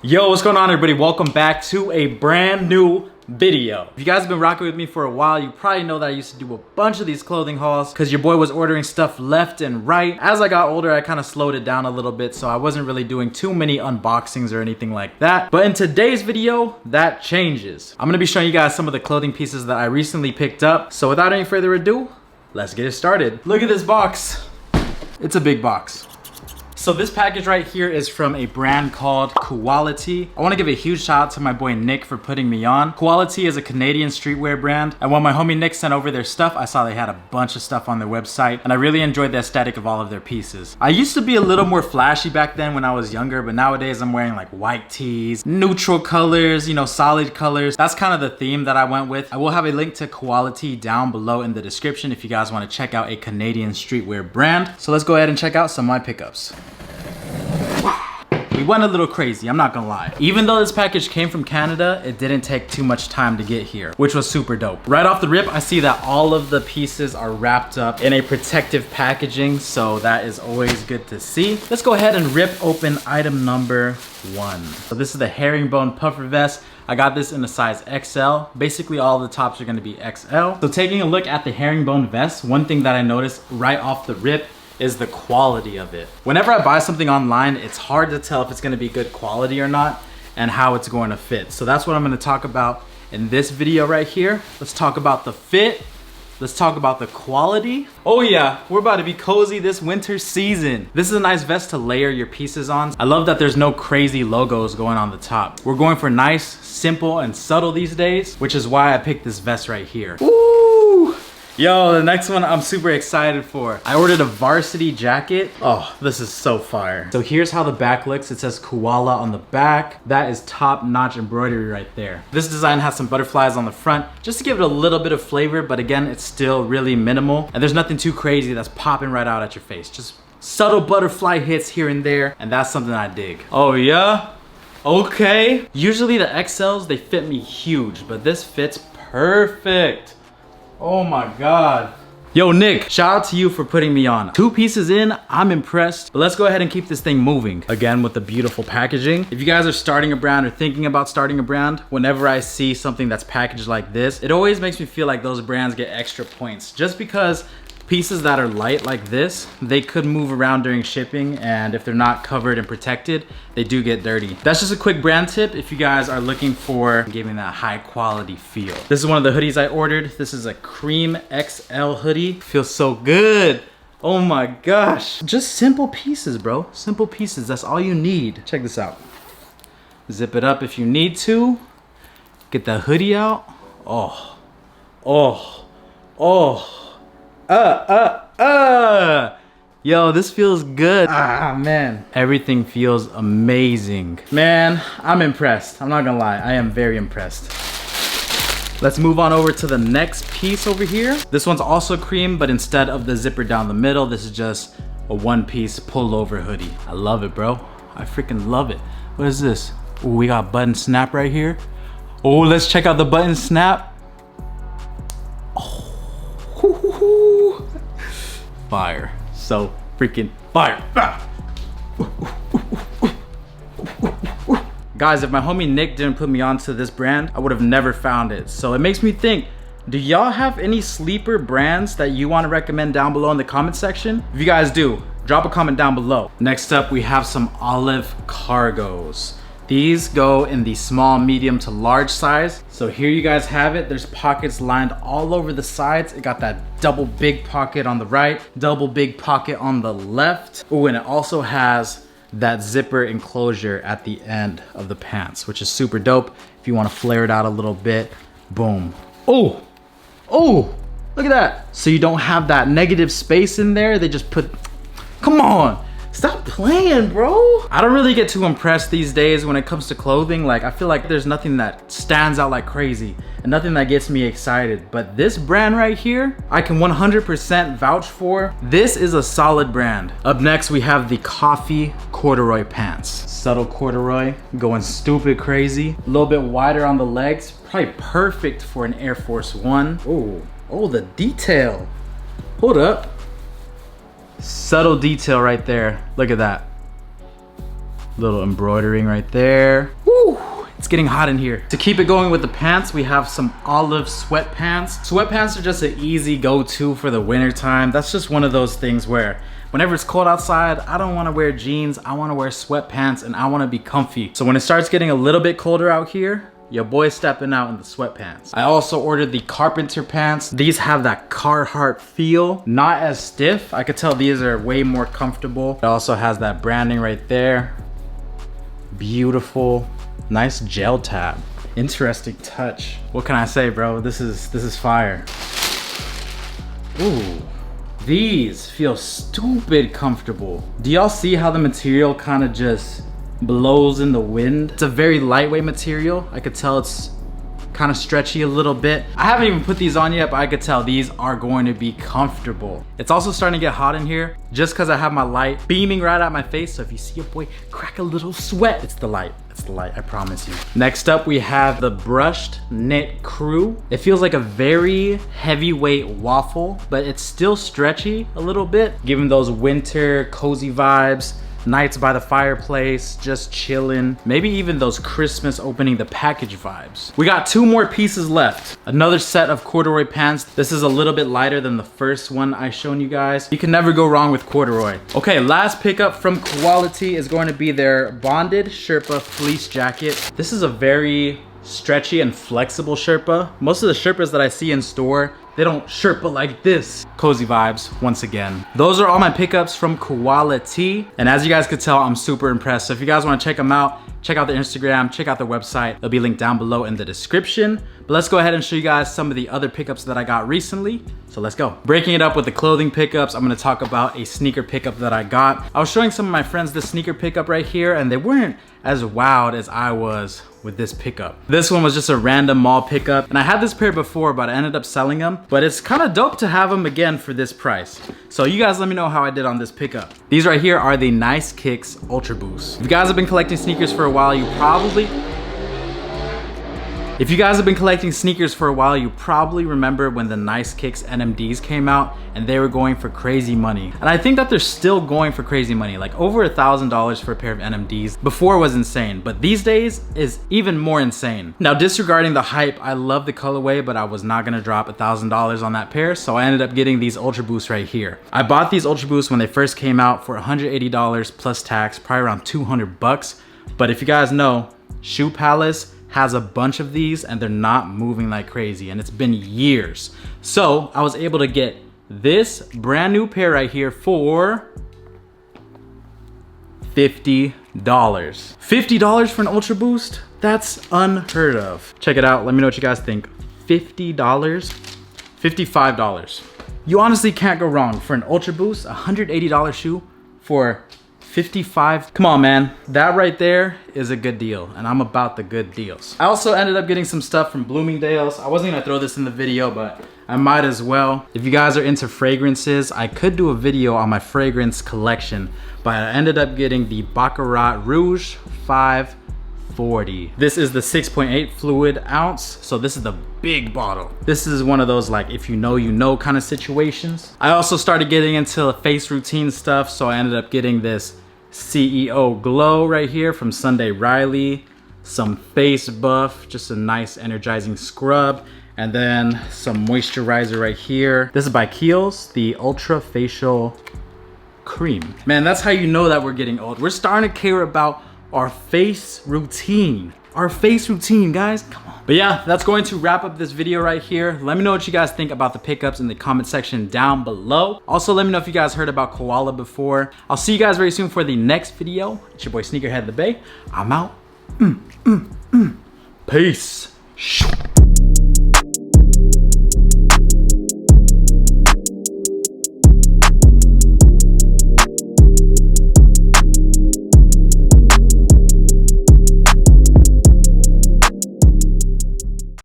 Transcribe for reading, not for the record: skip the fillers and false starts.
Yo, what's going on everybody? Welcome back to a brand new video. If you guys have been rocking with me for a while, you probably know that I used to do a bunch of these clothing hauls because your boy was ordering stuff left and right. As I got older, I kind of slowed it down a little bit, so I wasn't really doing too many unboxings or anything like that. But in today's video, that changes. I'm gonna be showing you guys some of the clothing pieces that I recently picked up. So without any further ado, let's get it started. Look at this box. It's a big box. So this package right here is from a brand called Koala. I want to give a huge shout out to my boy Nick for putting me on. Koala is a Canadian streetwear brand, and when my homie Nick sent over their stuff, I saw they had a bunch of stuff on their website, and I really enjoyed the aesthetic of all of their pieces. I used to be a little more flashy back then when I was younger, but nowadays I'm wearing like white tees, neutral colors, you know, solid colors. That's kind of the theme that I went with. I will have a link to Koala down below in the description if you guys want to check out a Canadian streetwear brand. So let's go ahead and check out some of my pickups. We went a little crazy, I'm not gonna lie. Even though this package came from Canada, it didn't take too much time to get here, which was super dope. Right off the rip, I see that all of the pieces are wrapped up in a protective packaging, so that is always good to see. Let's go ahead and rip open item number 1. So this is the herringbone puffer vest. I got this in a size XL. Basically all the tops are gonna be XL. So taking a look at the herringbone vest, one thing that I noticed right off the rip is the quality of it. Whenever I buy something online, it's hard to tell if it's gonna be good quality or not and how it's going to fit. So that's what I'm gonna talk about in this video right here. Let's talk about the fit. Let's talk about the quality. Oh yeah, we're about to be cozy this winter season. This is a nice vest to layer your pieces on. I love that there's no crazy logos going on the top. We're going for nice, simple, and subtle these days, which is why I picked this vest right here. Woo! Yo, the next one I'm super excited for. I ordered a varsity jacket. Oh, this is so fire. So here's how the back looks. It says Koala on the back. That is top-notch embroidery right there. This design has some butterflies on the front just to give it a little bit of flavor, but again, it's still really minimal. And there's nothing too crazy that's popping right out at your face. Just subtle butterfly hits here and there, and that's something I dig. Oh yeah? Okay. Usually the XLs, they fit me huge, but this fits perfect. Oh my God. Yo, Nick, shout out to you for putting me on. 2 pieces in, I'm impressed. But let's go ahead and keep this thing moving. Again, with the beautiful packaging. If you guys are starting a brand or thinking about starting a brand, whenever I see something that's packaged like this, it always makes me feel like those brands get extra points. Just because pieces that are light like this, they could move around during shipping, and if they're not covered and protected, they do get dirty. That's just a quick brand tip if you guys are looking for giving that high quality feel. This is one of the hoodies I ordered. This is a cream XL hoodie. Feels so good. Oh my gosh. Just simple pieces, bro. Simple pieces, that's all you need. Check this out. Zip it up if you need to. Get the hoodie out. Oh, oh, oh. Yo, this feels good. Ah, man. Everything feels amazing. Man, I'm impressed. I'm not gonna lie, I am very impressed. Let's move on over to the next piece over here. This one's also cream, but instead of the zipper down the middle, this is just a one-piece pullover hoodie. I love it, bro. I freaking love it. What is this? Ooh, we got button snap right here. Oh, let's check out the button snap. Fire. So freaking fire. Guys, if my homie Nick didn't put me onto this brand, I would have never found it. So it makes me think, do y'all have any sleeper brands that you want to recommend down below in the comment section? If you guys do, drop a comment down below. Next up, we have some olive cargos. These go in the small, medium to large size. So here you guys have it. There's pockets lined all over the sides. It got that double big pocket on the right, double big pocket on the left. Oh, and it also has that zipper enclosure at the end of the pants, which is super dope. If you want to flare it out a little bit, boom. Oh, oh, look at that. So you don't have that negative space in there. They just put, come on. Stop playing, bro. I don't really get too impressed these days when it comes to clothing. Like, I feel like there's nothing that stands out like crazy and nothing that gets me excited. But this brand right here, I can 100% vouch for. This is a solid brand. Up next, we have the coffee corduroy pants. Subtle corduroy, going stupid crazy. A little bit wider on the legs. Probably perfect for an Air Force One. Oh, the detail. Hold up. Subtle detail right there. Look at that. Little embroidering right there. Woo! It's getting hot in here. To keep it going with the pants, we have some olive sweatpants. Sweatpants are just an easy go-to for the winter time. That's just one of those things where whenever it's cold outside, I don't wanna wear jeans, I wanna wear sweatpants and I wanna be comfy. So when it starts getting a little bit colder out here, your boy's stepping out in the sweatpants. I also ordered the carpenter pants. These have that Carhartt feel, not as stiff. I could tell these are way more comfortable. It also has that branding right there. Beautiful. Nice gel tab. Interesting touch. What can I say, bro? This is fire. Ooh. These feel stupid comfortable. Do y'all see how the material kind of just blows in the wind? It's a very lightweight material. I could tell it's kind of stretchy a little bit. I haven't even put these on yet, but I could tell these are going to be comfortable. It's also starting to get hot in here just because I have my light beaming right at my face. So if you see your boy crack a little sweat, it's the light. It's the light, I promise you. Next up, we have the brushed knit crew. It feels like a very heavyweight waffle, but it's still stretchy a little bit, giving those winter cozy vibes. Nights by the fireplace, just chilling. Maybe even those Christmas opening the package vibes. We got 2 more pieces left. Another set of corduroy pants. This is a little bit lighter than the first one I shown you guys. You can never go wrong with corduroy. Okay, last pickup from Koala is going to be their bonded Sherpa fleece jacket. This is a very stretchy and flexible Sherpa. Most of the Sherpas that I see in store, they don't Sherpa like this. Cozy vibes, once again. Those are all my pickups from Koala. And as you guys could tell, I'm super impressed. So if you guys wanna check them out, check out their Instagram, check out their website. It'll be linked down below in the description. But let's go ahead and show you guys some of the other pickups that I got recently. So let's go. Breaking it up with the clothing pickups, I'm gonna talk about a sneaker pickup that I got. I was showing some of my friends this sneaker pickup right here, and they weren't as wowed as I was with this pickup. This one was just a random mall pickup, and I had this pair before, but I ended up selling them. But it's kind of dope to have them again for this price. So you guys let me know how I did on this pickup. These right here are the Nice Kicks Ultra Boost. If you guys have been collecting sneakers for a while, you probably remember when the Nice Kicks NMDs came out and they were going for crazy money. And I think that they're still going for crazy money, like over $1,000 for a pair of NMDs. Before was insane, but these days is even more insane. Now, disregarding the hype, I love the colorway, but I was not gonna drop $1,000 on that pair, so I ended up getting these Ultra Boosts right here. I bought these Ultra Boosts when they first came out for $180 plus tax, probably around 200 bucks. But if you guys know, Shoe Palace has a bunch of these and they're not moving like crazy, and it's been years. So I was able to get this brand new pair right here for $50. $50 for an Ultra Boost? That's unheard of. Check it out, let me know what you guys think. $50, $55. You honestly can't go wrong for an Ultra Boost, a $180 shoe for $55. Come on, man. That right there is a good deal, and I'm about the good deals. I also ended up getting some stuff from Bloomingdale's. I wasn't gonna throw this in the video, but I might as well. If you guys are into fragrances, I could do a video on my fragrance collection, but I ended up getting the Baccarat Rouge 540. This is the 6.8 fluid ounce, so this is the big bottle. This is one of those like if you know kind of situations. I also started getting into face routine stuff, so I ended up getting this CEO Glow right here from Sunday Riley, some face buff, just a nice energizing scrub, and then some moisturizer right here. This is by Kiehl's, the Ultra Facial Cream. Man, that's how you know that we're getting old. We're starting to care about our face routine. Our face routine, guys, come on. But yeah, that's going to wrap up this video right here. Let me know what you guys think about the pickups in the comment section down below. Also, let me know if you guys heard about Koala before. I'll see you guys very soon for the next video. It's your boy SneakerHeadInTheBay. I'm out. Peace.